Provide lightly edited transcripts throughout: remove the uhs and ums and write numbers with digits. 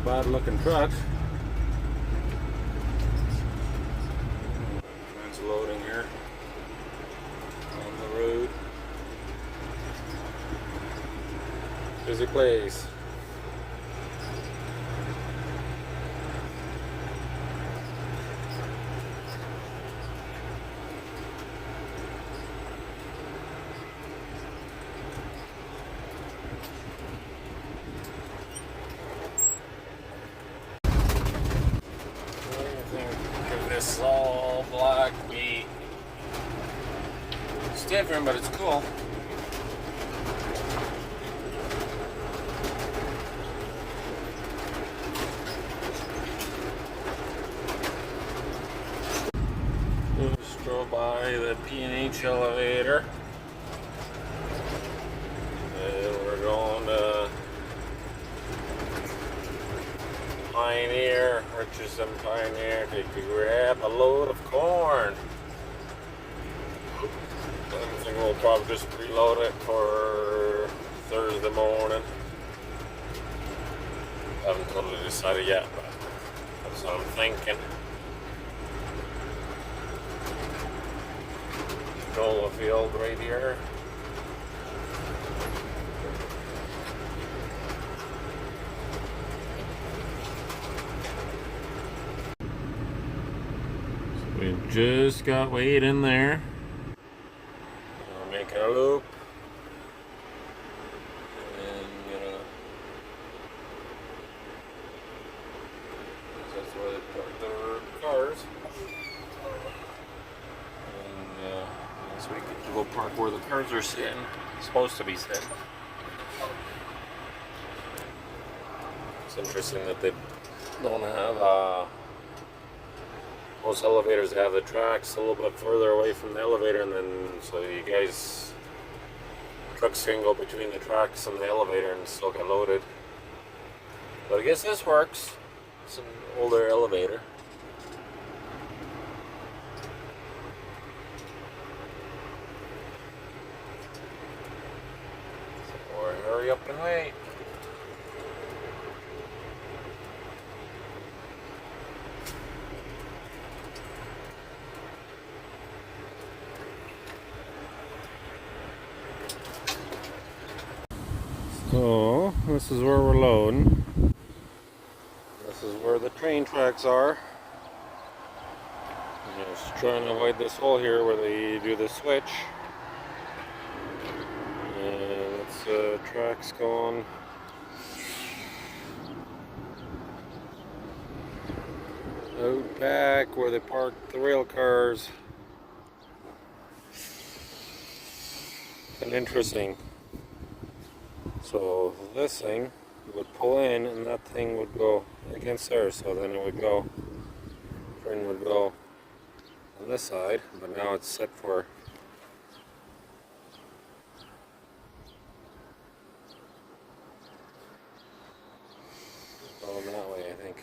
bad looking truck. It's loading here on the road. Busy place. This all black meat. It's different, but it's cool. Just drove by the P&H elevator. And we're going to Pioneer, Richardson Pioneer, to grab a load of corn. I think we'll probably just reload it for Thursday morning. I haven't totally decided yet, but that's what I'm thinking. Canola field right here. We just got Wade in there. We're making a loop. And that's where they park their cars. And so we get to go park where the cars are sitting. Supposed to be sitting. It's interesting that they don't have most elevators have the tracks a little bit further away from the elevator, and then so you guys, trucks can go between the tracks and the elevator and still get loaded. But I guess this works. It's an older elevator. So hurry up and wait. So, this is where we're loading. This is where the train tracks are. Just trying to avoid this hole here where they do the switch. And it's tracks going out back where they park the rail cars. And interesting. So this thing would pull in and that thing would go against there, so then it would go, train would go on this side, but now it's set for going that way, I think.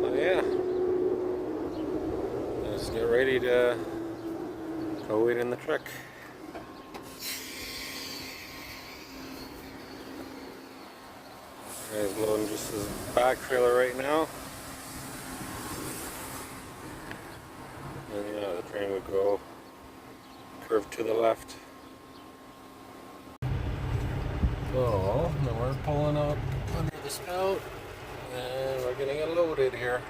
So yeah, let's get ready to go wait in the truck. He's loading just his back trailer right now. And yeah, the train would go curve to the left. So, now we're pulling up under the spout and we're getting it loaded here.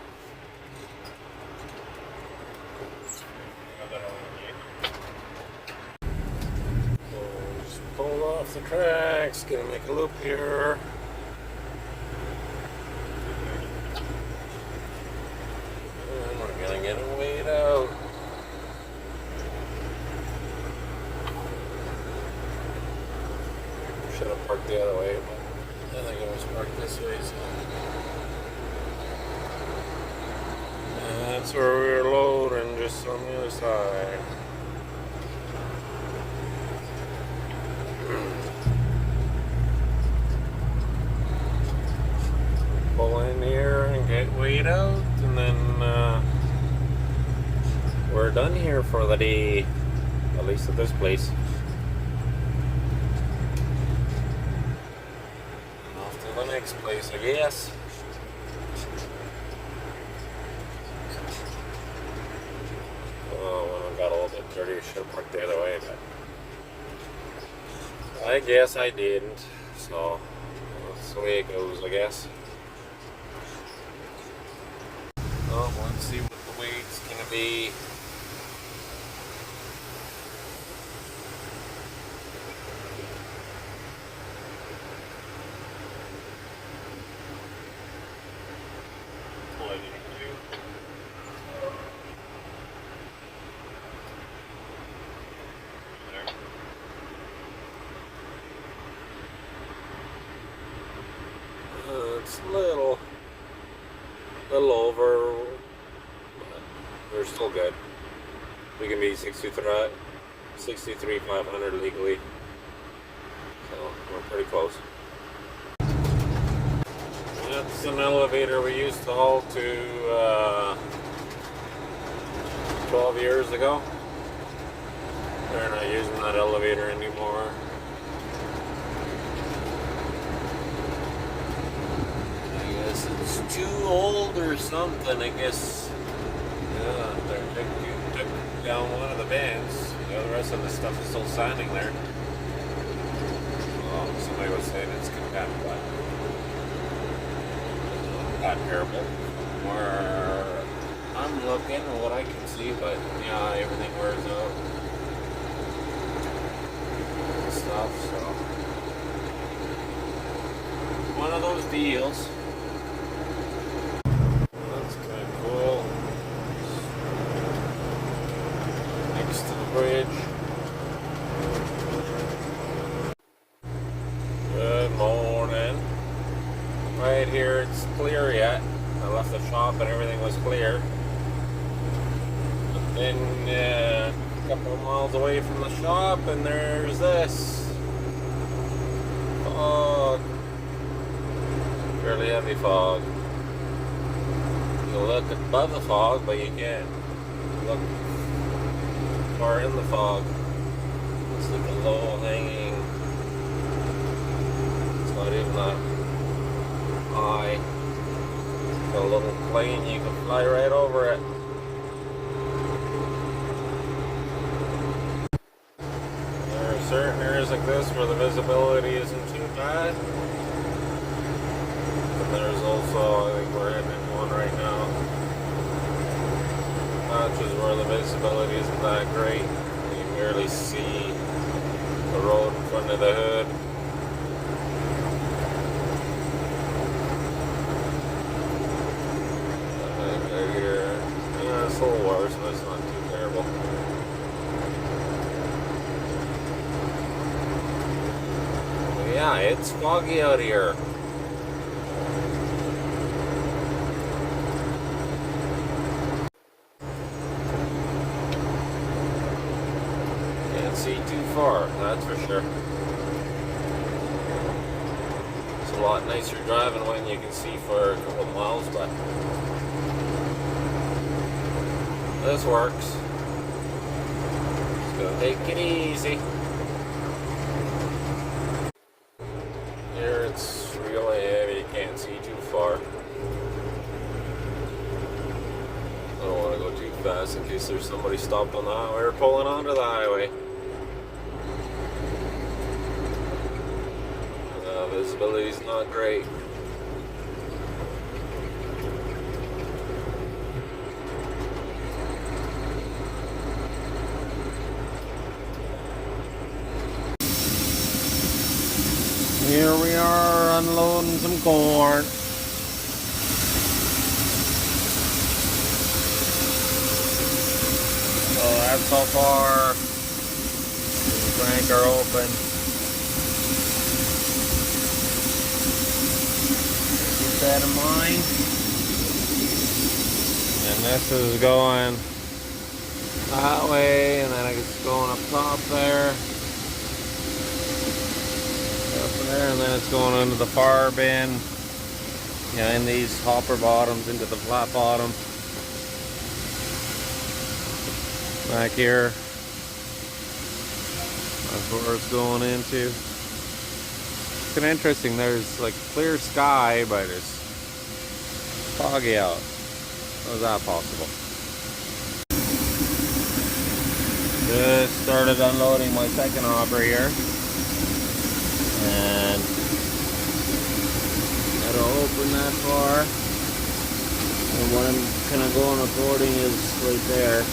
Pull off the tracks, gonna make a loop here. And we're gonna get it weighed out. Should have parked the other way, but I think it was parked this way, so. And that's where we're loading, just on the other side. Pull in here and get weighed out, and then we're done here for the day, at least at this place. next place, I guess. Oh, well, I got a little bit dirty. I should have parked the other way, but I guess I didn't. So that's the way it goes, I guess. Oh, let's see what the weight's gonna be. It's a little over, but we're still good. We can be 63,500 legally, so we're pretty close. That's an elevator we used to haul to 12 years ago. They're not using that elevator anymore. It's too old or something, I guess. Yeah, they took down one of the vans. The rest of the stuff is still standing there. Oh, somebody was saying it's condemned, but not terrible. Where I'm looking at what I can see, but yeah, everything wears out and stuff, so one of those deals. Bridge. Good morning. Right here, it's clear yet. I left the shop and everything was clear. But then a couple of miles away from the shop, and there's this fog. Fairly heavy fog. You look above the fog, but you can't look far in the fog. It's like a low hanging. It's not even that high. Got a little plane, you can fly right over it. There are certain areas like this where the visibility isn't too bad. And there's also, I think we're heading into one right now, patches where the visibility isn't that great. You can barely see the road in front of the hood. Right here, yeah, it's a little worse, but it's not too terrible. But yeah, it's foggy out here. See too far, that's for sure. It's a lot nicer driving when you can see for a couple of miles, but this works. Just gonna take it easy. Here it's really heavy, you can't see too far. I don't want to go too fast in case there's somebody stopped on the highway or pulling onto the highway. Visibility's not great. Here we are unloading some corn. So that's how far. The crank are open. That in mind, and this is going that way, and then it's going up top there, and then it's going into the far bin, yeah, in these hopper bottoms into the flat bottom back here. That's where it's going into. It's kind of interesting. There's like clear sky, but it's foggy out. How is that possible? Just started unloading my second hopper here, and it'll open that far. And what I'm kind of going according is right there.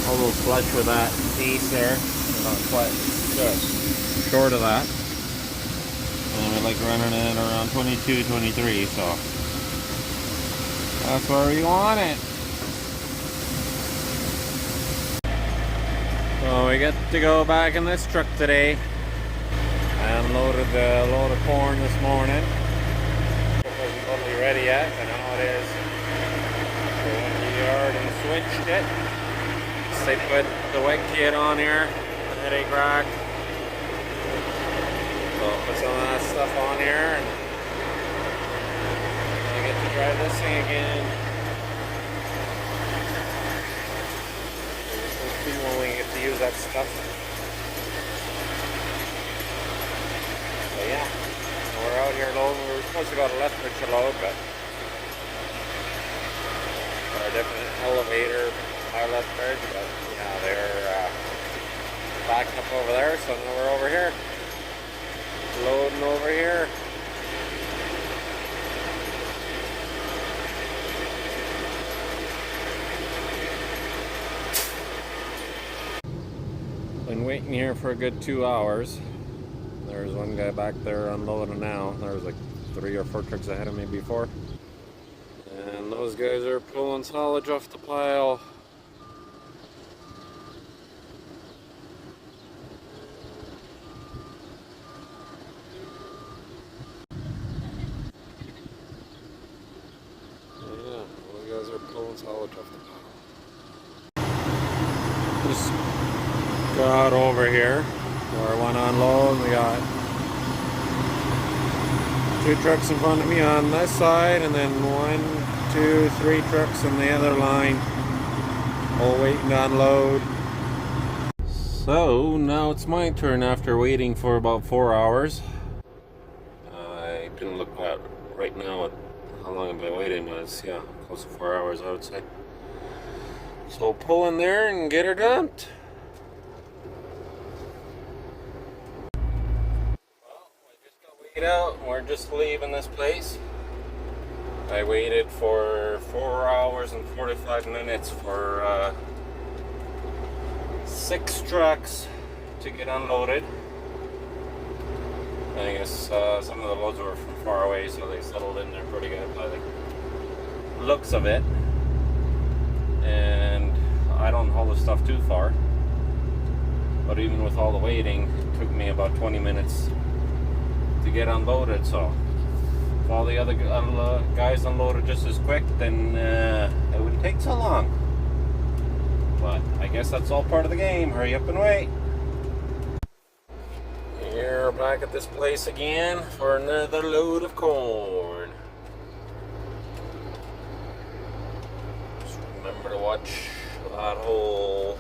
Almost flush with that piece there. Not quite short of that. And I like running it around 22, 23, so that's where we want it. So we get to go back in this truck today. I unloaded the load of corn this morning. It wasn't totally ready yet, but now it is. So I went to the yard and switched it. They put the wet kit on here, the headache rack. So I'll put some of that stuff on here, and I get to drive this thing again. This will be when we get to use that stuff. So yeah, we're out here loading. We were supposed to go to Lethbridge to load, but our different elevator. I left Lethbridge, but yeah, they're backing up over there, so now we're over here, loading over here. Been waiting here for a good 2 hours. There's one guy back there unloading now. There was like 3 or 4 trucks ahead of me before. And those guys are pulling silage off the pile. Silage off the pile. Just got over here where I went on load. We got 2 trucks in front of me on this side, and then 1, 2, 3 trucks on the other line, all waiting to unload. So now it's my turn after waiting for about 4 hours. I didn't look at right now at how long I've been waiting, but it's, yeah, close to 4 hours, I would say. So pull in there and get her dumped. Well, I just got weighed out and we're just leaving this place. I waited for 4 hours and 45 minutes for 6 trucks to get unloaded. I guess some of the loads were from far away, so they settled in there pretty good by the looks of it. And I don't haul the stuff too far, but even with all the waiting, it took me about 20 minutes to get unloaded. So if all the other guys unloaded just as quick, then it wouldn't take so long. But I guess that's all part of the game. Hurry up and wait. Here, back at this place again for another load of corn. Just remember to watch that hole.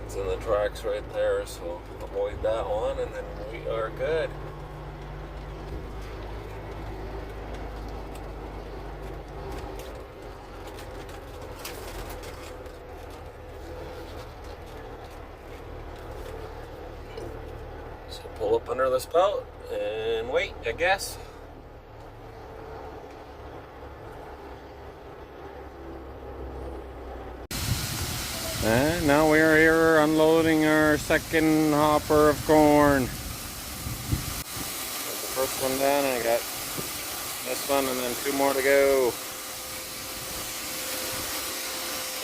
It's in the tracks right there, so avoid that one, and then we are good. Pull up under the spout and wait, I guess. And now we are here unloading our second hopper of corn. Got the first one done, I got this one and then 2 more to go.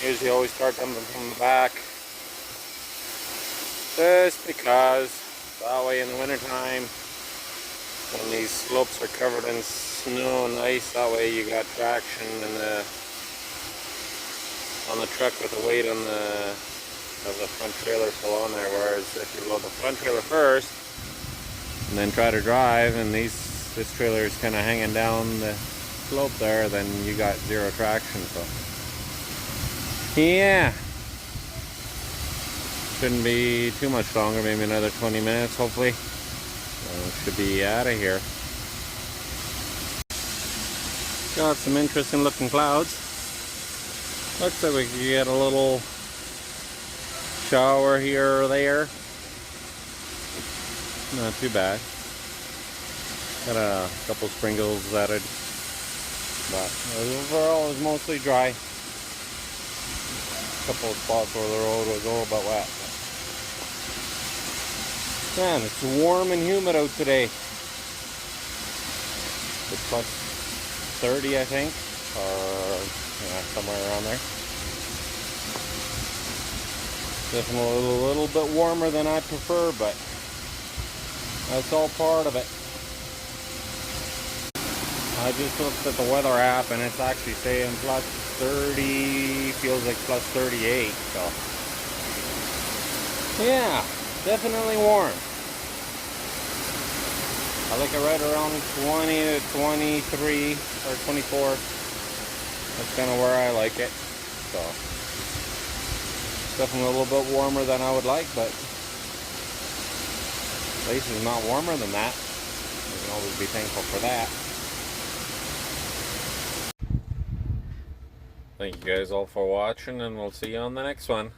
Usually always start dumping from the back, just because that way in the wintertime, when these slopes are covered in snow and ice, that way you got traction in on the truck with the weight on the front trailer still on there. Whereas if you load the front trailer first and then try to drive, and this trailer is kind of hanging down the slope there, then you got 0 traction. So yeah. shouldn't be too much longer, maybe another 20 minutes hopefully. Should be out of here. Got some interesting looking clouds. Looks like we could get a little shower here or there. Not too bad. Got a couple sprinkles added, but overall it's mostly dry. A couple of spots where the road was a little bit wet. Man, it's warm and humid out today. It's plus 30, I think, or yeah, somewhere around there. Definitely a little bit warmer than I prefer, but that's all part of it. I just looked at the weather app and it's actually saying plus 30, feels like plus 38, so yeah, definitely warm. I like it right around 20 to 23 or 24. That's kind of where I like it. So definitely a little bit warmer than I would like, but at least it's not warmer than that. You can always be thankful for that. Thank you guys all for watching, and we'll see you on the next one.